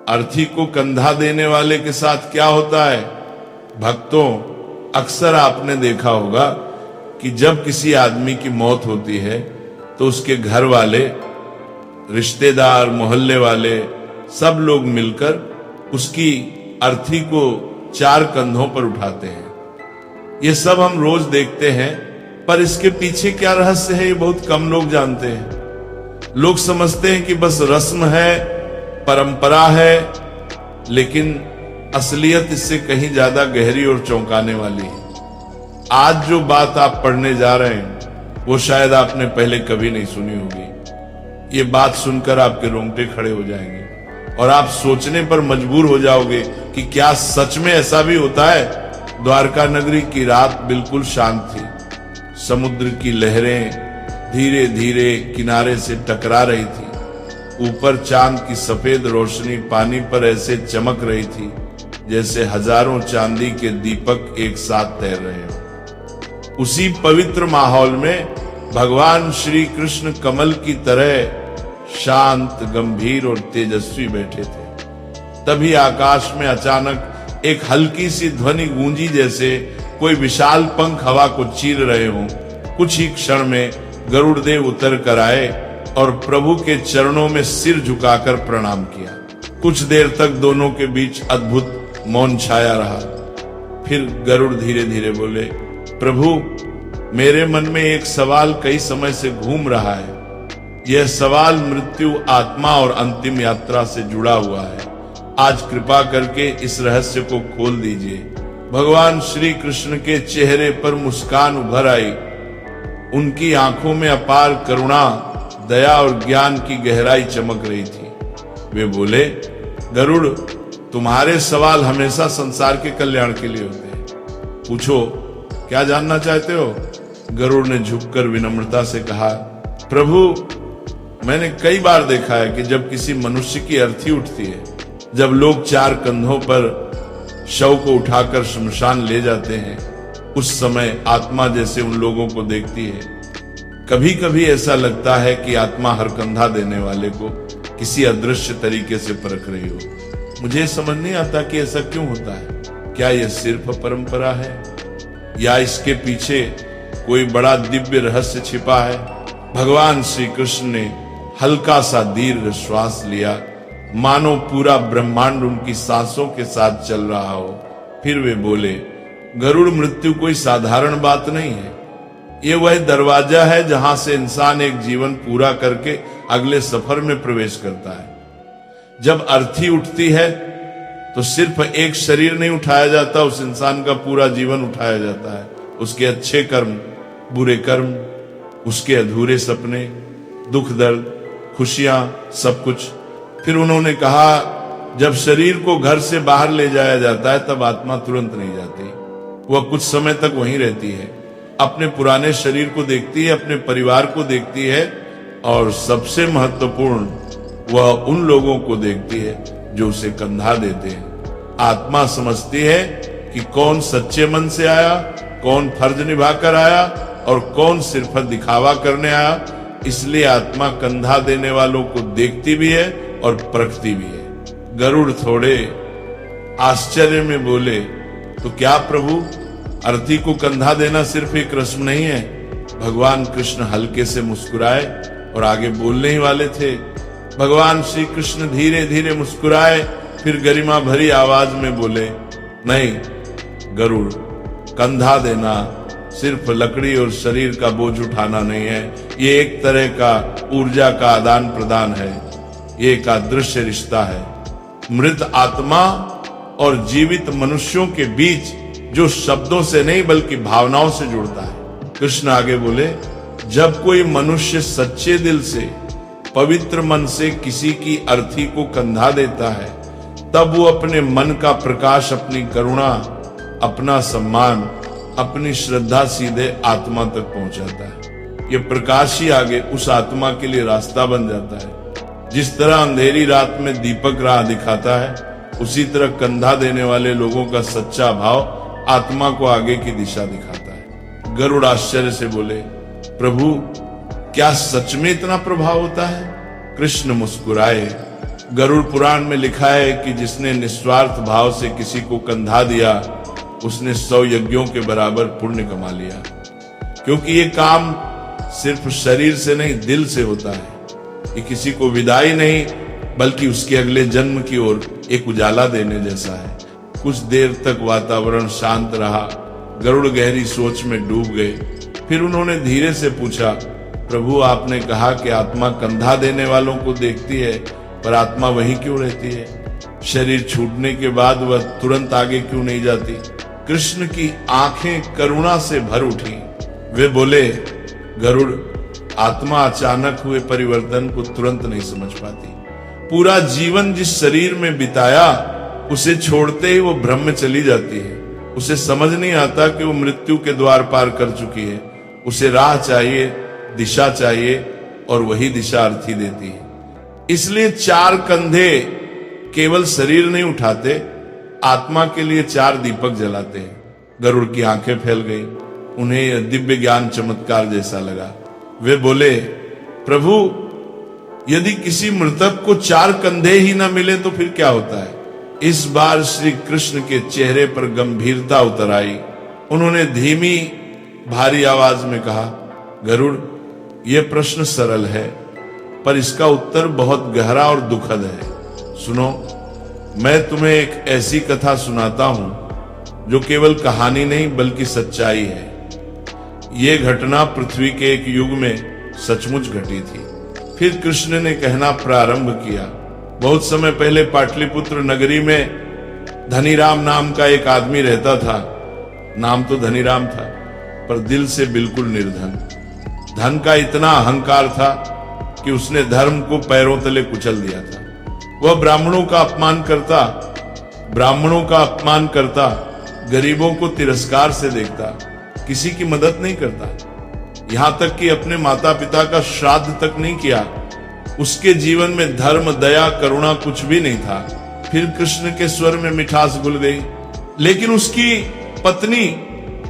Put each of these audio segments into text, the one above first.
अर्थी को कंधा देने वाले के साथ क्या होता है? भक्तों, अक्सर आपने देखा होगा कि जब किसी आदमी की मौत होती है तो उसके घर वाले, रिश्तेदार, मोहल्ले वाले सब लोग मिलकर उसकी अर्थी को 4 कंधों पर उठाते हैं। ये सब हम रोज देखते हैं, पर इसके पीछे क्या रहस्य है ये बहुत कम लोग जानते हैं। लोग समझते हैं कि बस रस्म है, परंपरा है, लेकिन असलियत इससे कहीं ज्यादा गहरी और चौंकाने वाली है। आज जो बात आप पढ़ने जा रहे हैं वो शायद आपने पहले कभी नहीं सुनी होगी। ये बात सुनकर आपके रोंगटे खड़े हो जाएंगे और आप सोचने पर मजबूर हो जाओगे कि क्या सच में ऐसा भी होता है। द्वारका नगरी की रात बिल्कुल शांत थी। समुद्र की लहरें धीरे धीरे किनारे से टकरा रही थी। ऊपर चांद की सफेद रोशनी पानी पर ऐसे चमक रही थी जैसे हजारों चांदी के दीपक एक साथ तैर रहे हो। उसी पवित्र माहौल में भगवान श्री कृष्ण कमल की तरह शांत, गंभीर और तेजस्वी बैठे थे। तभी आकाश में अचानक एक हल्की सी ध्वनि गूंजी, जैसे कोई विशाल पंख हवा को चीर रहे हों। कुछ ही क्षण में गरुड़ देव उतर कर आए और प्रभु के चरणों में सिर झुकाकर प्रणाम किया। कुछ देर तक दोनों के बीच अद्भुत मौन छाया रहा। फिर गरुड़ धीरे धीरे बोले, प्रभु, मेरे मन में एक सवाल कई समय से घूम रहा है। यह सवाल मृत्यु, आत्मा और अंतिम यात्रा से जुड़ा हुआ है। आज कृपा करके इस रहस्य को खोल दीजिए। भगवान श्री कृष्ण के चेहरे पर मुस्कान उभर आई। उनकी आंखों में अपार करुणा, दया और ज्ञान की गहराई चमक रही थी। वे बोले, गरुड़, तुम्हारे सवाल हमेशा संसार के कल्याण के लिए होते हैं। पूछो, क्या जानना चाहते हो? गरुड़ ने झुककर विनम्रता से कहा, प्रभु, मैंने कई बार देखा है कि जब किसी मनुष्य की अर्थी उठती है, जब लोग 4 कंधों पर शव को उठाकर श्मशान ले जाते हैं, उस समय आत्मा जैसे उन लोगों को देखती है। कभी कभी ऐसा लगता है कि आत्मा हर कंधा देने वाले को किसी अदृश्य तरीके से परख रही हो। मुझे समझ नहीं आता कि ऐसा क्यों होता है। क्या यह सिर्फ परंपरा है या इसके पीछे कोई बड़ा दिव्य रहस्य छिपा है? भगवान श्री कृष्ण ने हल्का सा दीर्घ श्वास लिया, मानो पूरा ब्रह्मांड उनकी सांसों के साथ चल रहा हो। फिर वे बोले, गरुड़, मृत्यु कोई साधारण बात नहीं है। ये वह दरवाजा है जहां से इंसान एक जीवन पूरा करके अगले सफर में प्रवेश करता है। जब अर्थी उठती है तो सिर्फ एक शरीर नहीं उठाया जाता, उस इंसान का पूरा जीवन उठाया जाता है। उसके अच्छे कर्म, बुरे कर्म, उसके अधूरे सपने, दुख दर्द, खुशियां, सब कुछ। फिर उन्होंने कहा, जब शरीर को घर से बाहर ले जाया जाता है तब आत्मा तुरंत नहीं जाती। वह कुछ समय तक वहीं रहती है, अपने पुराने शरीर को देखती है, अपने परिवार को देखती है और सबसे महत्वपूर्ण, वह उन लोगों को देखती है जो उसे कंधा देते हैं। आत्मा समझती है कि कौन सच्चे मन से आया, कौन फर्ज निभाकर आया और कौन सिर्फ दिखावा करने आया। इसलिए आत्मा कंधा देने वालों को देखती भी है और परखती भी है। गरुड़ थोड़े आश्चर्य में बोले, तो क्या प्रभु, अर्थी को कंधा देना सिर्फ एक रस्म नहीं है? भगवान कृष्ण हल्के से मुस्कुराए और आगे बोलने ही वाले थे। भगवान श्री कृष्ण धीरे धीरे मुस्कुराए, फिर गरिमा भरी आवाज में बोले, नहीं गरुड़, कंधा देना सिर्फ लकड़ी और शरीर का बोझ उठाना नहीं है। ये एक तरह का ऊर्जा का आदान प्रदान है। ये एक अदृश्य रिश्ता है, मृत आत्मा और जीवित मनुष्यों के बीच, जो शब्दों से नहीं बल्कि भावनाओं से जुड़ता है। कृष्ण आगे बोले, जब कोई मनुष्य सच्चे दिल से, पवित्र मन से किसी की अर्थी को कंधा देता है, तब वो अपने मन का प्रकाश, अपनी करुणा, अपना सम्मान, अपनी श्रद्धा सीधे आत्मा तक पहुंचाता है। ये प्रकाश ही आगे उस आत्मा के लिए रास्ता बन जाता है। जिस तरह अंधेरी रात में दीपक राह दिखाता है, उसी तरह कंधा देने वाले लोगों का सच्चा भाव आत्मा को आगे की दिशा दिखाता है। गरुड़ आश्चर्य से बोले, प्रभु, क्या सच में इतना प्रभाव होता है? कृष्ण मुस्कुराए गरुड़ पुराण में लिखा है कि जिसने निस्वार्थ भाव से किसी को कंधा दिया उसने 100 यज्ञों के बराबर पुण्य कमा लिया, क्योंकि ये काम सिर्फ शरीर से नहीं दिल से होता है। ये किसी को विदाई नहीं बल्कि उसके अगले जन्म की ओर एक उजाला देने जैसा है। कुछ देर तक वातावरण शांत रहा। गरुड़ गहरी सोच में डूब गए। फिर उन्होंने धीरे से पूछा, प्रभु आपने कहा कि आत्मा कंधा देने वालों को देखती है, पर आत्मा वहीं क्यों रहती है? शरीर छूटने के बाद वह तुरंत आगे क्यों नहीं जाती? कृष्ण की आंखें करुणा से भर उठी। वे बोले, गरुड़, आत्मा अचानक हुए परिवर्तन को तुरंत नहीं समझ पाती। पूरा जीवन जिस शरीर में बिताया उसे छोड़ते ही वो भ्रम में चली जाती है। उसे समझ नहीं आता कि वो मृत्यु के द्वार पार कर चुकी है। उसे राह चाहिए, दिशा चाहिए, और वही दिशा अर्थी देती है। इसलिए 4 कंधे केवल शरीर नहीं उठाते, आत्मा के लिए 4 दीपक जलाते हैं। गरुड़ की आंखें फैल गई। उन्हें यह दिव्य ज्ञान चमत्कार जैसा लगा। वे बोले, प्रभु, यदि किसी मृतक को 4 कंधे ही न मिले तो फिर क्या होता है? इस बार श्री कृष्ण के चेहरे पर गंभीरता उतर आई। उन्होंने धीमी भारी आवाज में कहा, गरुड़, यह प्रश्न सरल है, पर इसका उत्तर बहुत गहरा और दुखद है। सुनो, मैं तुम्हें एक ऐसी कथा सुनाता हूं जो केवल कहानी नहीं बल्कि सच्चाई है। यह घटना पृथ्वी के एक युग में सचमुच घटी थी। फिर कृष्ण ने कहना प्रारंभ किया, बहुत समय पहले पाटलिपुत्र नगरी में धनीराम नाम का एक आदमी रहता था। नाम तो धनीराम था, पर दिल से बिल्कुल निर्धन। धन का इतना अहंकार था कि उसने धर्म को पैरों तले कुचल दिया था। वह ब्राह्मणों का अपमान करता, गरीबों को तिरस्कार से देखता, किसी की मदद नहीं करता, यहां तक कि अपने माता पिता का श्राद्ध तक नहीं किया। उसके जीवन में धर्म, दया, करुणा कुछ भी नहीं था। फिर कृष्ण के स्वर में मिठास घुल गई। लेकिन उसकी पत्नी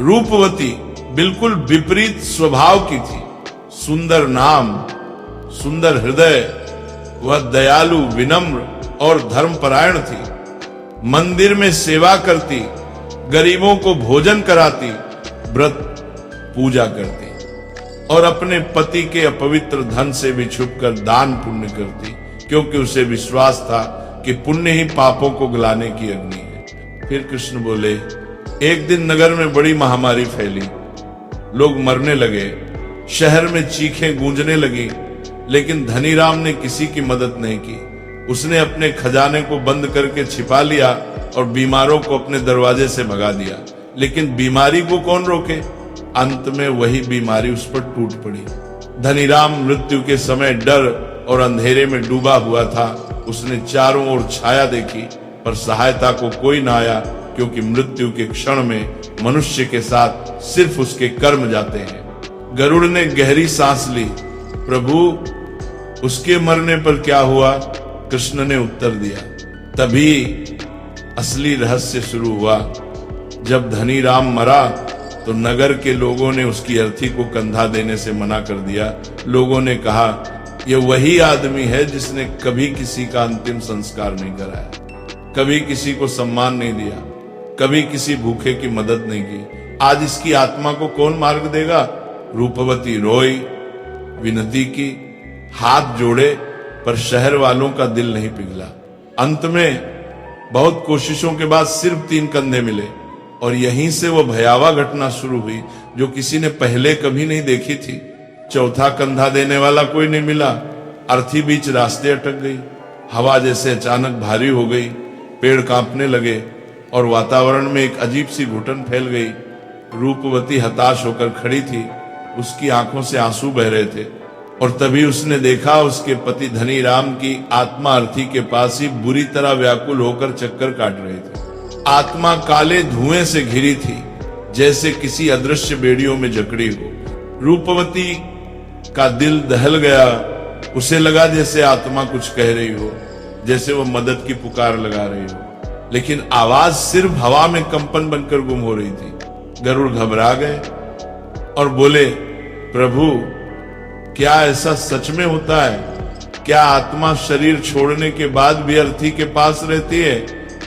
रूपवती बिल्कुल विपरीत स्वभाव की थी। सुंदर नाम, सुंदर हृदय, वह दयालु, विनम्र और धर्मपरायण थी। मंदिर में सेवा करती, गरीबों को भोजन कराती, व्रत पूजा करती और अपने पति के अपवित्र धन से भी छुपकर दान पुण्य करती, क्योंकि उसे विश्वास था कि पुण्य ही पापों को गलाने की अग्नि है। फिर कृष्ण बोले, एक दिन नगर में बड़ी महामारी फैली। लोग मरने लगे, शहर में चीखें गूंजने लगी, लेकिन धनीराम ने किसी की मदद नहीं की। उसने अपने खजाने को बंद करके छिपा लिया और बीमारों को अपने दरवाजे से भगा दिया। लेकिन बीमारी को कौन रोके? अंत में वही बीमारी उस पर टूट पड़ी। धनीराम मृत्यु के समय डर और अंधेरे में डूबा हुआ था। उसने चारों ओर छाया देखी, पर सहायता को कोई ना आया, क्योंकि मृत्यु के क्षण में मनुष्य के साथ सिर्फ उसके कर्म जाते हैं। गरुड़ ने गहरी सांस ली। प्रभु, उसके मरने पर क्या हुआ? कृष्ण ने उत्तर दिया। तभी असली रहस्य शुरू हुआ। जब धनीराम मरा तो नगर के लोगों ने उसकी अर्थी को कंधा देने से मना कर दिया। लोगों ने कहा, यह वही आदमी है जिसने कभी किसी का अंतिम संस्कार नहीं कराया, कभी किसी को सम्मान नहीं दिया, कभी किसी भूखे की मदद नहीं की। आज इसकी आत्मा को कौन मार्ग देगा? रूपवती रोई, विनती की, हाथ जोड़े, पर शहर वालों का दिल नहीं पिघला। अंत में बहुत कोशिशों के बाद सिर्फ 3 कंधे मिले, और यहीं से वो भयावह घटना शुरू हुई जो किसी ने पहले कभी नहीं देखी थी। चौथा कंधा देने वाला कोई नहीं मिला। अर्थी बीच रास्ते अटक गई। हवा जैसे अचानक भारी हो गई, पेड़ कांपने लगे और वातावरण में एक अजीब सी घुटन फैल गई। रूपवती हताश होकर खड़ी थी। उसकी आंखों से आंसू बह रहे थे, और तभी उसने देखा उसके पति धनीराम की आत्मा अर्थी के पास ही बुरी तरह व्याकुल होकर चक्कर काट रहे थे। आत्मा काले धुएं से घिरी थी, जैसे किसी अदृश्य बेड़ियों में जकड़ी हो। रूपवती का दिल दहल गया। उसे लगा जैसे आत्मा कुछ कह रही हो, जैसे वो मदद की पुकार लगा रही हो, लेकिन आवाज सिर्फ हवा में कंपन बनकर गुम हो रही थी। गरुड़ घबरा गए और बोले, प्रभु, क्या ऐसा सच में होता है? क्या आत्मा शरीर छोड़ने के बाद भी अर्थी के पास रहती है?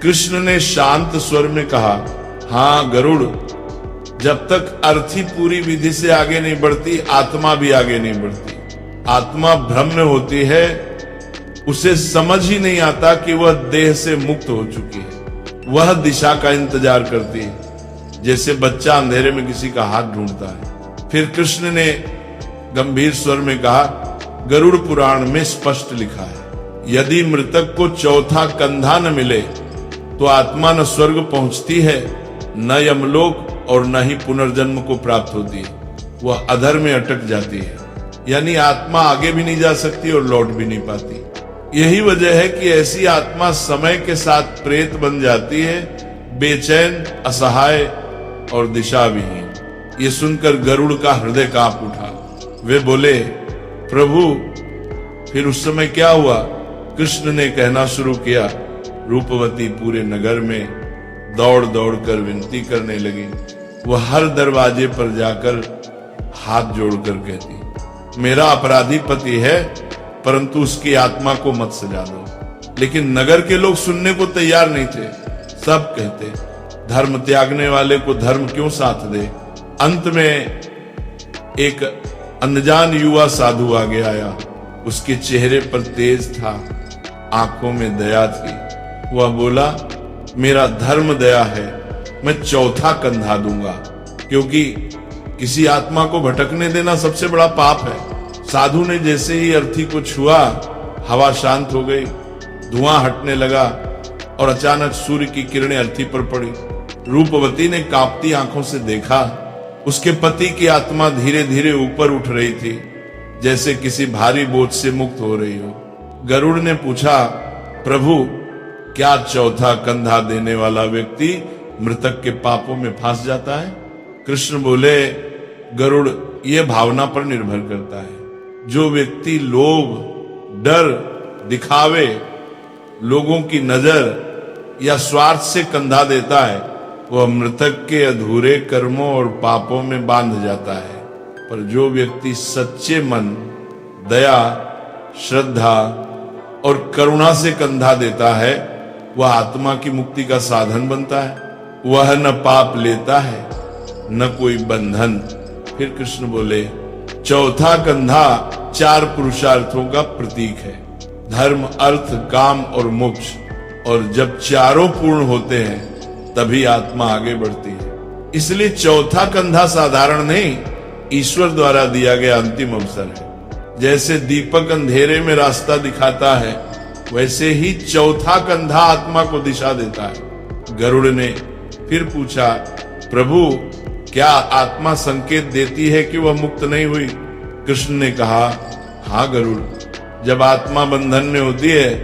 कृष्ण ने शांत स्वर में कहा, हाँ गरुड़, जब तक अर्थी पूरी विधि से आगे नहीं बढ़ती, आत्मा भी आगे नहीं बढ़ती। आत्मा भ्रम में होती है, उसे समझ ही नहीं आता कि वह देह से मुक्त हो चुकी है। वह दिशा का इंतजार करती है, जैसे बच्चा अंधेरे में किसी का हाथ ढूंढता है। फिर कृष्ण ने गंभीर स्वर में कहा, गरुड़ पुराण में स्पष्ट लिखा है, यदि मृतक को चौथा कंधा न मिले तो आत्मा न स्वर्ग पहुंचती है, न यमलोक और न ही पुनर्जन्म को प्राप्त होती है। वह अधर में अटक जाती है, यानी आत्मा आगे भी नहीं जा सकती और लौट भी नहीं पाती। यही वजह है कि ऐसी आत्मा समय के साथ प्रेत बन जाती है, बेचैन, असहाय और दिशाविहीन। ये सुनकर गरुड़ का हृदय कांप उठा। वे बोले, प्रभु फिर उस समय क्या हुआ? कृष्ण ने कहना शुरू किया, रूपवती पूरे नगर में दौड़ दौड़ कर विनती करने लगी। वह हर दरवाजे पर जाकर हाथ जोड़कर कहती, मेरा अपराधी पति है, परंतु उसकी आत्मा को मत सजा दो। लेकिन नगर के लोग सुनने को तैयार नहीं थे। सब कहते, धर्म त्यागने वाले को धर्म क्यों साथ दे। अंत में एक अनजान युवा साधु आगे आया। उसके चेहरे पर तेज था, आंखों में दया थी। वह बोला, मेरा धर्म दया है, मैं चौथा कंधा दूंगा, क्योंकि किसी आत्मा को भटकने देना सबसे बड़ा पाप है। साधु ने जैसे ही अर्थी को छुआ, हवा शांत हो गई, धुआं हटने लगा और अचानक सूर्य की किरणें अर्थी पर पड़ी। रूपवती ने कांपती आंखों से देखा, उसके पति की आत्मा धीरे धीरे ऊपर उठ रही थी, जैसे किसी भारी बोझ से मुक्त हो रही हो। गरुड़ ने पूछा, प्रभु क्या चौथा कंधा देने वाला व्यक्ति मृतक के पापों में फंस जाता है? कृष्ण बोले, गरुड़, यह भावना पर निर्भर करता है। जो व्यक्ति लोभ, डर, दिखावे, लोगों की नजर या स्वार्थ से कंधा देता है, वह मृतक के अधूरे कर्मों और पापों में बांध जाता है। पर जो व्यक्ति सच्चे मन, दया, श्रद्धा और करुणा से कंधा देता है, वह आत्मा की मुक्ति का साधन बनता है। वह न पाप लेता है, न कोई बंधन। फिर कृष्ण बोले, चौथा कंधा 4 पुरुषार्थों का प्रतीक है, धर्म, अर्थ, काम और मोक्ष। और जब चारों पूर्ण होते हैं तभी आत्मा आगे बढ़ती है। इसलिए चौथा कंधा साधारण नहीं, ईश्वर द्वारा दिया गया अंतिम अवसर है। जैसे दीपक अंधेरे में रास्ता दिखाता है, वैसे ही चौथा कंधा आत्मा को दिशा देता है। गरुड़ ने फिर पूछा, प्रभु क्या आत्मा संकेत देती है कि वह मुक्त नहीं हुई? कृष्ण ने कहा, हाँ गरुड़, जब आत्मा बंधन में होती है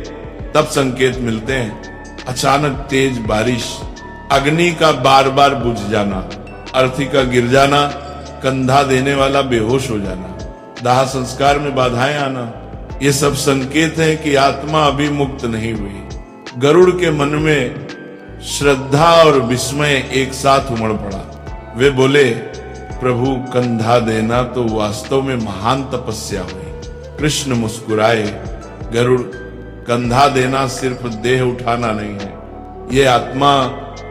तब संकेत मिलते हैं। अचानक तेज बारिश, अग्नि का बार बार बुझ जाना, अर्थी का गिर जाना, कंधा देने वाला बेहोश हो जाना, दाह संस्कार में बाधाएं आना, ये सब संकेत है कि आत्मा अभी मुक्त नहीं हुई। गरुड़ के मन में श्रद्धा और विस्मय एक साथ उमड़ पड़ा। वे बोले, प्रभु कंधा देना तो वास्तव में महान तपस्या हुई। कृष्ण मुस्कुराए, गरुड़, कंधा देना सिर्फ देह उठाना नहीं है, ये आत्मा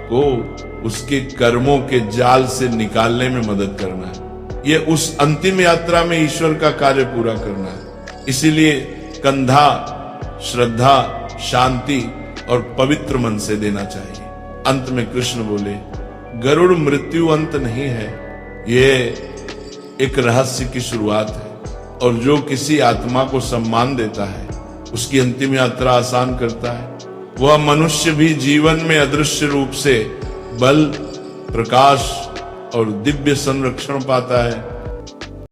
को उसके कर्मों के जाल से निकालने में मदद करना है। ये उस अंतिम यात्रा में ईश्वर का कार्य पूरा करना है। इसीलिए कंधा श्रद्धा, शांति और पवित्र मन से देना चाहिए। अंत में कृष्ण बोले, गरुड़, मृत्यु अंत नहीं है, ये एक रहस्य की शुरुआत है। और जो किसी आत्मा को सम्मान देता है, उसकी अंतिम यात्रा आसान करता है। वह मनुष्य भी जीवन में अदृश्य रूप से बल, प्रकाश और दिव्य संरक्षण पाता है।